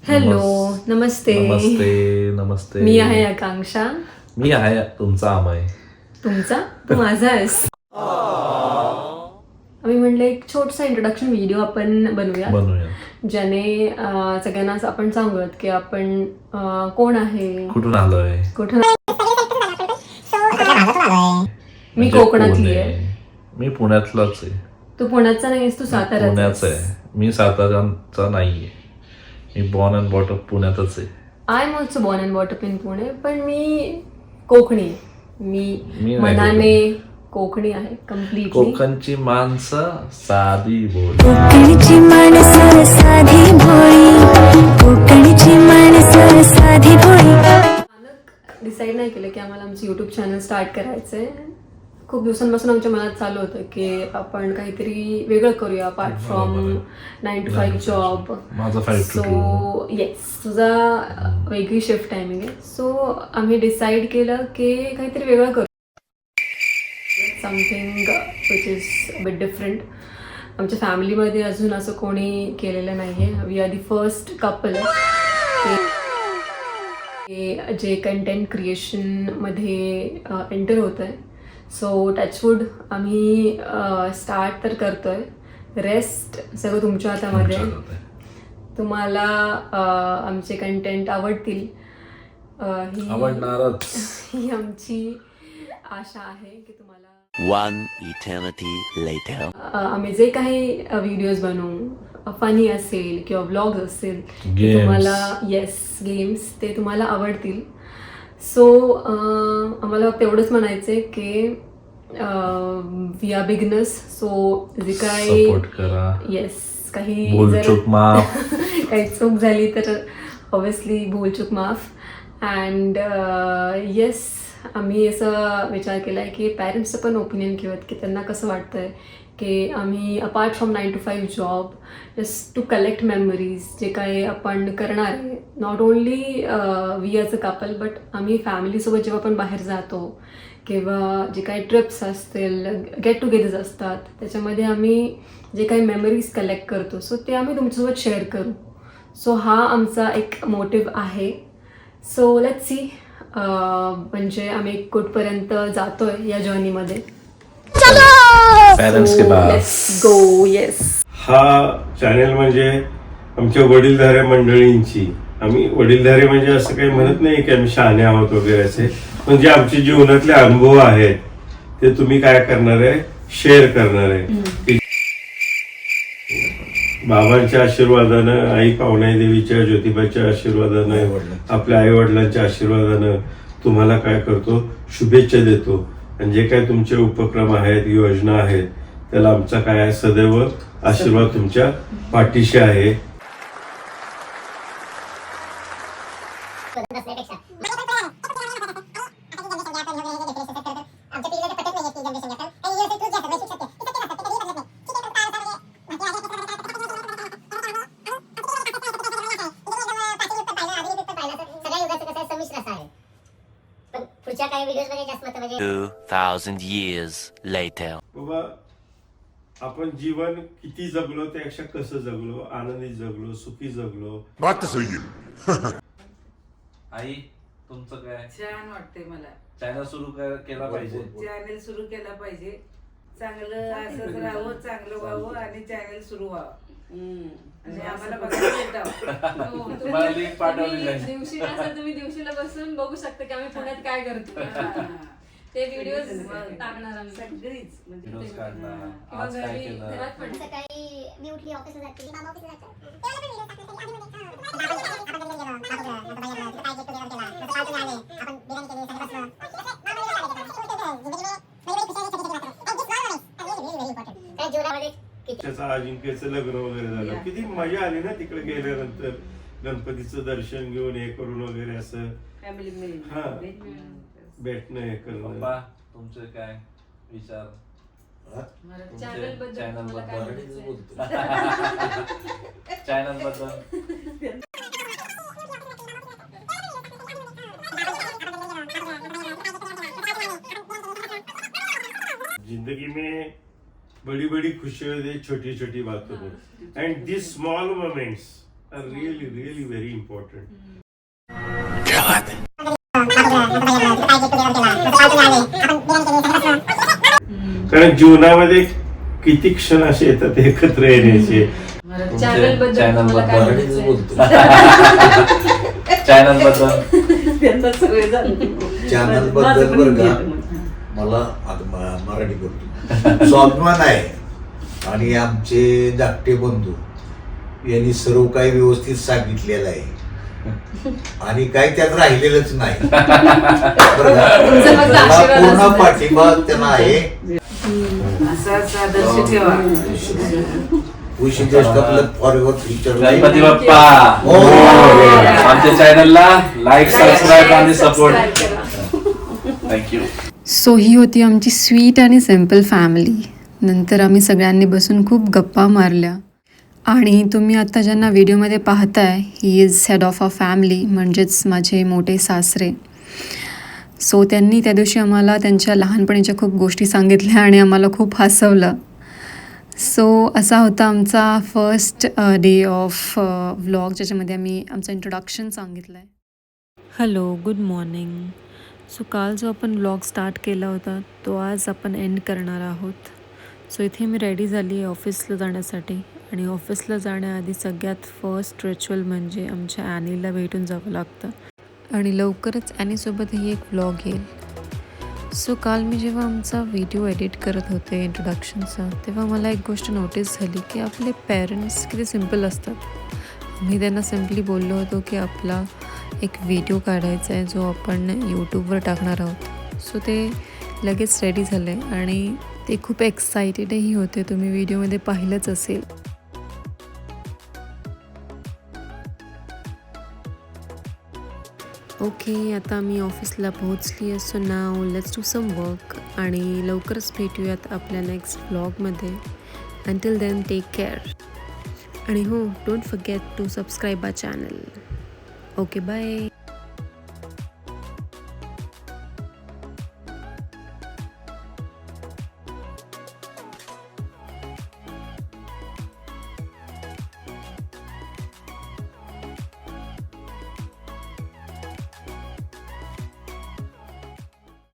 Hello, नमस्ते. नमस्ते नमस्ते. मी आहे आकांक्षा. मी आहे तुमचा अमय. तुमचा? तू माझा आहेस. आम्ही म्हणलं एक छोटसा इंट्रोडक्शन व्हिडिओ आपण बनवूया ज्याने सगळ्यांना असं आपण सांगूयात की आपण कोण आहे, कुठून आलोय, मी कोकणातली आहे. मी पुण्यातलाच आहे. तू पुण्याचा नाहीस, तू साताऱ्याचा पुण्याचा आहे. मी साताऱ्याचा नाहीये. मी बॉर्न अँड बॉट अप पुण्यातच आहे. I am also born and bought up in Pune, पण मी कोकणी आहे. मी मनाने कोकणी आहे कम्प्लीटली. कोकणची माणसं साधी बोल, कोकणची माणसं साधी भोळी, कोकणची माणसं साधी भोळी. डिसाईड नाही केलं की आम्हाला आमचं युट्यूब चॅनल स्टार्ट करायचंय. खूप दिवसांपासून आमच्या मनात चालू होतं की आपण काहीतरी वेगळं करूया अपार्ट फ्रॉम 9 to 5 जॉब. माझा 5 to 2. सो येस, तुझा वेगळी शिफ्ट टायमिंग आहे. सो आम्ही डिसाईड केलं की काहीतरी वेगळं करू, something which is bit different. आमच्या फॅमिलीमध्ये अजून असं कोणी केलेलं नाही आहे. We are the first couple जे कंटेंट क्रिएशनमध्ये एंटर होत आहे. सो टचवूड आम्ही स्टार्ट तर करतोय, रेस्ट सगळं तुमच्या हातामध्ये. तुम्हाला आमचे कंटेंट आवडतील आवडणारच ही आमची आशा आहे की तुम्हाला. One eternity later. आम्ही जे काही व्हिडिओज बनवू, फनी असेल किंवा व्लॉग्स असेल, Games. तुम्हाला गेम्स ते तुम्हाला आवडतील. सो आम्हाला फक्त एवढंच म्हणायचं आहे की वी आर बिगनर्स. सो जे काही सपोर्ट करा. येस, काही भूलचूक माफ. काही चूक झाली तर ऑब्विसली भूलचूक माफ. अँड येस, आम्ही असं विचार केला आहे की पॅरेंट्सचं पण ओपिनियन घेऊयात की त्यांना कसं वाटतं आहे की आम्ही apart from 9 to 5 job just to collect memories जे काही आपण करणार आहे. Not only we as a couple, but आम्ही फॅमिलीसोबत जेव्हा आपण बाहेर जातो किंवा जे काही ट्रिप्स असतील, गेट टुगेदर्स असतात, त्याच्यामध्ये आम्ही जे काही मेमरीज कलेक्ट करतो, सो ते आम्ही तुमच्यासोबत शेअर करू. सो हा आमचा एक मोटिव्ह आहे. सो लेट्स सी, म्हणजे आम्ही कुठपर्यंत जातोय या जर्नीमध्ये. Parents K pass. Let's go. Yes, हा चॅनेल म्हणजे आमच्या वडीलधाऱ्या मंडळींची. आम्ही वडीलधारे म्हणजे असं काही म्हणत नाही की आम्ही शहाणे आहोत वगैरे असे, पण जे आमचे जीवनातले अनुभव आहेत ते तुम्ही काय करणार आहे, शेअर करणार आहे. बाबांच्या आशीर्वादानं, आई पावनाई देवीच्या, ज्योतिबाच्या आशीर्वादानं, आपल्या आई वडिलांच्या आशीर्वादानं तुम्हाला काय करतो, शुभेच्छा देतो. आणि जे काय तुमचे उपक्रम आहेत, योजना आहेत, त्याला आमचा काय आहे, सदैव आशीर्वाद तुमच्या पाठीशी आहे. पुढच्या काही व्हिडिओज मध्ये जास्त मत म्हणजे 2,000 years later. बाबा, आपण जीवन किती जगलो त्यापेक्षा कसं जगलो, आनंदी जगलो, सुखी जगलो. बात तो सही है. आई, तुमचं काय? छान वाटते मला. चॅनल सुरू केला पाहिजे. चॅनेल सुरू केला पाहिजे. चांगलं असंच राहावं, चांगलं व्हावं आणि चॅनेल सुरू व्हावं. आणि आम्हाला बघायला येतं. तुम्हाला लिंक पाठवली जाईल. दिवशी असं तुम्ही दिवशीला बसून बघू शकता की आम्ही पुण्यात काय करतो. ते व्हिडिओज टाकणार आम्ही सगळीच म्हणजे Videos काढणार. किंवा आज काय घरी केलं? घरात पण. सकाळी मी उठली, ऑफिसला जाते, मामा ऑफिसला जातात, तेव्हा पण व्हिडिओ टाकले. आपण गेलो, आपण गेलो, काय गेट टुगेदर केला, आपण बिर्याणी केली, सगळे बसलो. त्याचा अजिंक्यचं लग्न वगैरे झालं, किती मजा आली ना तिकडे गेल्यानंतर. गणपतीचं दर्शन घेऊन हे करून वगैरे असं फॅमिली हा. मिळून भेटणं, हे करणं. पप्पा, तुमचे काय विचार? चॅनल बद्दल तुम्हाला काय म्हणायचं आहे? चॅनल बद्दल जिंदगी में बड़ी बड़ी खुशियों दे छोटी छोटी बातों में, and this small moments are really really very important. कारण जीवनामध्ये किती क्षण असे येतात एकत्र येण्याचे. चॅनल बद्दल तुम्हाला काय बोलायचंय? चॅनल बद्दल त्यांना सगळे झाले. चॅनल माझं बद्दल पण बरं का येतं मग. मला आता मराठी बोलतो स्वाभिमान आहे. आणि आमचे धाकटे बंधू यांनी सर्व काही व्यवस्थित सांगितलेलं आहे आणि काही त्यात राहिलेलंच नाही. बरं का? तुमचा फक्त मला आशीर्वाद पूर्ण असू दे. पाठिंबा त्यांना आहे. असाच आदर्श ठेवा. उशी जस्ट आपलं for your future. Ganpati Bappa हो. आमच्या चॅनलला लाईक सबस्क्राईब आणि सपोर्ट. Subscribe करा. थँक्यू. सो ही होती आमची स्वीट आणि सिम्पल फॅमिली. नंतर आम्ही सगळ्यांनी बसून खूप गप्पा मारल्या. आणि तुम्ही आता ज्यांना व्हिडिओमध्ये पाहताय he is head of a family, म्हणजेच माझे मोठे सासरे. सो त्यांनी त्या दिवशी आम्हाला त्यांच्या लहानपणीच्या खूप गोष्टी सांगितल्या आणि आम्हाला खूप हसवलं. सो असा होता आमचा फर्स्ट डे ऑफ व्लॉग, ज्याच्यामध्ये आम्ही आमचं इंट्रोडक्शन सांगितलं आहे. Hello, good morning. सो काल जो आपण व्लॉग स्टार्ट केला होता तो आज आपण एंड करणार आहोत. सो इथे मी रेडी झाली आहे ऑफिसला जाण्यासाठी. आणि ऑफिसला जाण्याआधी सगळ्यात फर्स्ट रिच्युअल म्हणजे आमच्या ॲनीला भेटून जावं लागतं. आणि लवकरच ॲनीसोबतही एक व्लॉग येईल. सो काल मी जेव्हा आमचा व्हिडिओ एडिट करत होते इंट्रोडक्शनचा, तेव्हा मला एक गोष्ट नोटीस झाली की आपले पेरेंट्स किती सिम्पल असतात. मी त्यांना सिम्पली बोललो होतो की आपला एक व्हिडिओ काढायचा आहे जो आपण यूट्यूबवर टाकणार आहोत. सो ते लगेच रेडी झाले आणि ते खूप एक्सायटेडही होते. तुम्ही व्हिडिओमध्ये पाहिलंच असेल. ओके, आता मी ऑफिसला पोहोचली आहे. So now let's do some work आणि लवकरच भेटूयात आपल्या नेक्स्ट व्लॉगमध्ये. Until then take care. आणि हो, don't forget to subscribe our channel. Okay, bye.